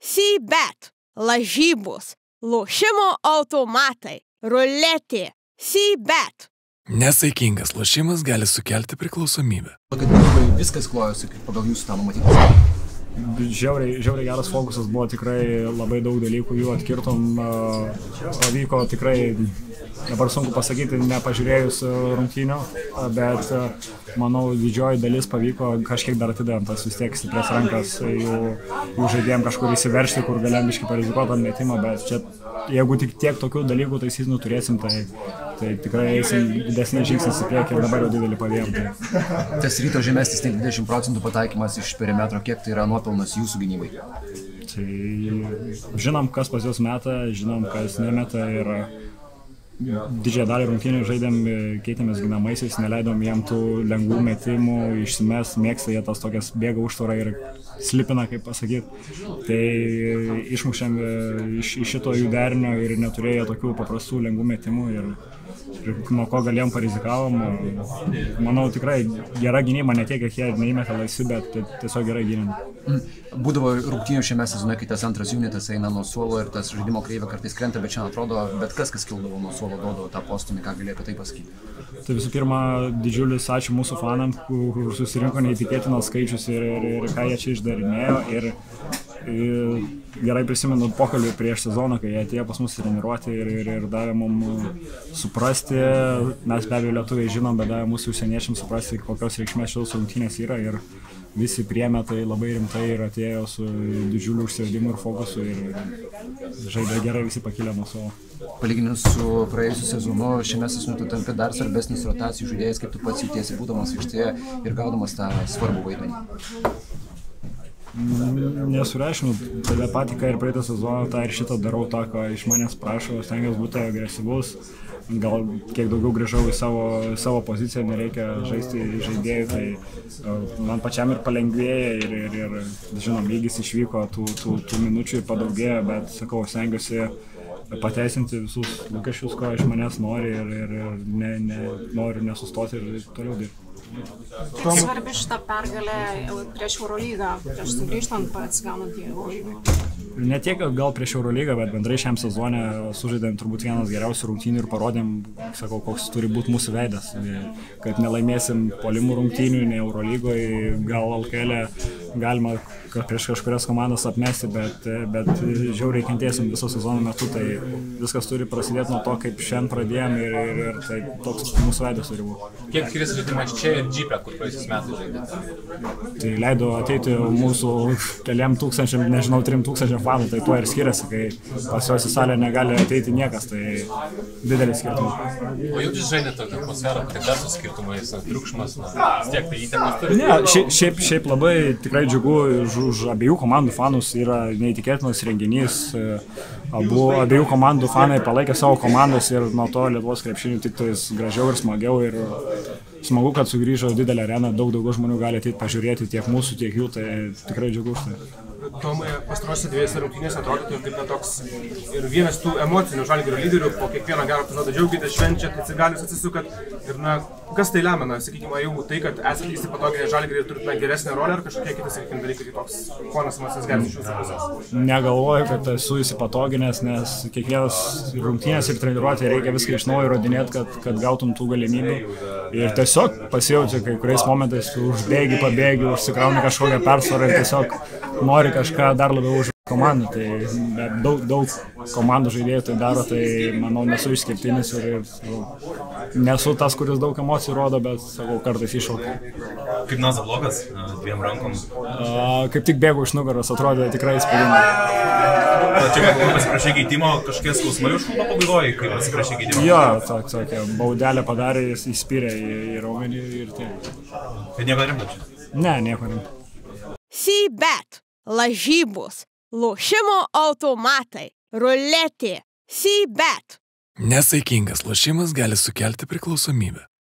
C-bet, lažybos, lošimo automatai, ruletė, C-bet. Nesaikingas lošimas gali sukelti priklausomybę. Viskas klojosi pagal jūsų tą numatyti. Žiauriai geras fokusas buvo, tikrai labai daug dalykų jų atkirtom, pavyko tikrai, dabar sunku pasakyti, nepažiūrėjus rungtynių, bet manau didžioji dalis pavyko kažkiek dar atidėjom, tas vis tiek stiprias rankas, jų žaidėjom kažkur įsiveršti, kur galėjom biškai parizikuoti ant metimą, bet čia jeigu tik tiek tokių dalykų taisyti turėsim, tai tikrai eisim didesnį žingsnis į priekį ir dabar jau didelį pavėjom. Tas Ryto žemesnis nei 20% pataikymas iš perimetro, kiek tai yra nuopelnas jūsų gynybai? Tai žinom, kas pas juos meta, žinom, kas nemeta ir didžiąją dalį rungtynių žaidėm, keitėmės ginamaisiais, neleidom jiem tų lengvų metimų, išsimes, mėgsta jie tas tokias bėga užtvarą ir slipina, kaip pasakyti. Tai išmušėm iš šito jų derinio ir neturėjo tokių paprastų lengvų metimų ir nuo ko galėjom parizikavom. Manau, tikrai gera gynyba, ne tiek, kiek jie neįmetė laisvi, bet tiesiog gerai gynėm. Būdavo rungtynių šiame sezone, kai tas antras unitas eina nuo suolo ir tas žaidimo kreivė kartais krenta, bet šiandien atrodo, bet kas kildavo nuo suolo, duodavo tą postumį, ką galėjo apie tai pasakyti. Tai visų pirma, didžiulis ačiū mūsų fanam, kur susirinko neįtikėtinas skaičius ir ką jie čia išdarinėjo. Ir gerai prisimenu pokalbį prieš sezoną, kai jie atėjo pas mus treniruoti ir davė mums suprasti, mes be abejo lietuviai žinom, bet davė mūsų užsieniečiams suprasti, kokios reikšmės šios rungtynės yra ir visi priėmė tai labai rimtai ir atėjo su didžiuliu užsėdimu ir fokusu ir žaidė gerai, visi pakilė nuo savo. Palyginus su praėjusiu sezonu, šiame sezone tu tampi dar svarbesnis rotacijų žaidėjas, kaip tu pats jautiesi būdamas aikštėje ir gaudamas tą svarbų vaidmenį. Nesureikšminu, tada patį, ką ir praeitą sezoną, tą ir šitą darau, tą, ką iš manęs prašo, stengiuosi būti agresyvus, gal kiek daugiau grįžau į savo poziciją, nereikia žaisti žaidėjų, tai man pačiam ir palengvėja ir žinom, lygis išvyko, tų minučių padaugėjo, bet sakau, stengiuosi pateisinti visus lūkesčius, ko iš manęs nori ir noriu nesustoti ir toliau dirbti. Svarbi šitą pergalę prieš Eurolygą, prieš sugrįžtant atsigaunant į Eurolygą. Ne tiek gal prieš Eurolygą, bet bendrai šiam sezone sužaidėm turbūt vienas geriausių rungtynių ir parodėm, sakau, koks turi būti mūsų veidas. Kad nelaimėsim puolimų rungtynių, ne Eurolygoje, gal LKL galima prieš kažkurias komandas apmesti, bet žiauriai kentėsim viso sezono metu, tai viskas turi prasidėti nuo to, kaip šiandien pradėjom ir tai toks mūsų veidas turi būti. Kiek skiriasi žaidimas čia ir Džipė, kur praėjusiais metais žaidėte? Tai leido ateiti mūsų keliam tūkstančiam, nežinau, 3000 fanų, tai tuo ir skiriasi, kai pas juos į salę negali ateiti niekas, tai didelis skirtumas. O jau jūs žaidėte tokią atmosferą, tai dar su skirtumais, triukšmas, vis tiek tai įtakos turi? Ne, šiaip labai tikrai džiugu, už abiejų komandų fanus yra neįtikėtinas renginys, abiejų komandų fanai palaikė savo komandas ir nuo to Lietuvos krepšinių tik tais gražiau ir smagiau ir smagu, kad sugrįžo didelę areną, daug daugiau žmonių gali ateiti pažiūrėti tiek mūsų, tiek jų, tai tikrai džiugu už tai. Tomai, pastarosiose dviejose rungtynėse atrodytų kaip toks ir vienas tų emocinių Žalgirio lyderių, po kiekvieną gerą epizodą džiaugitės, švenčiat, atsigalius atsisukat ir kas tai lemia, sakykime, jau tai, kad esate įsipatoginę Žalgirį ir turite geresnę rolę ar kažkokie kiti, sakykime, dalykai, toks fonas emocinis geras iš jūsų pusės? Negalvoju, kad esu įsipatoginęs, nes kiekvienas rungtynės ir treniruotė reikia viską iš naujo įrodinėti, kad gautum tų galimybių ir tiesiog pasijauti kai kuriais momentais užbėgi, pabėgi, užsikrauni kažkokią persvarą ir tiesiog nori kažką dar labiau už komandą, tai daug komandų žaidėjų tai daro, tai manau nesu išskirtinis ir nesu tas, kuris daug emocijų rodo, bet sakau, kartais iššaukia. Kaip Naza blogas, dviem rankom? Kaip tik bėgu iš nugaros, atrodė tikrai įspūdingai. Čia pasiprašė keitimo, kažkokie skausmai užklupo pagalvojai, kaip pasiprašė keitimo? Jo, tokia baudelė padarė, jis įspyrė į raumenį ir tiek. Tai nieko rimto čia? Ne, nieko rimto. C-bet, lažybos, lošimo automatai, ruletė, C-bet. Nesaikingas lošimas gali sukelti priklausomybę.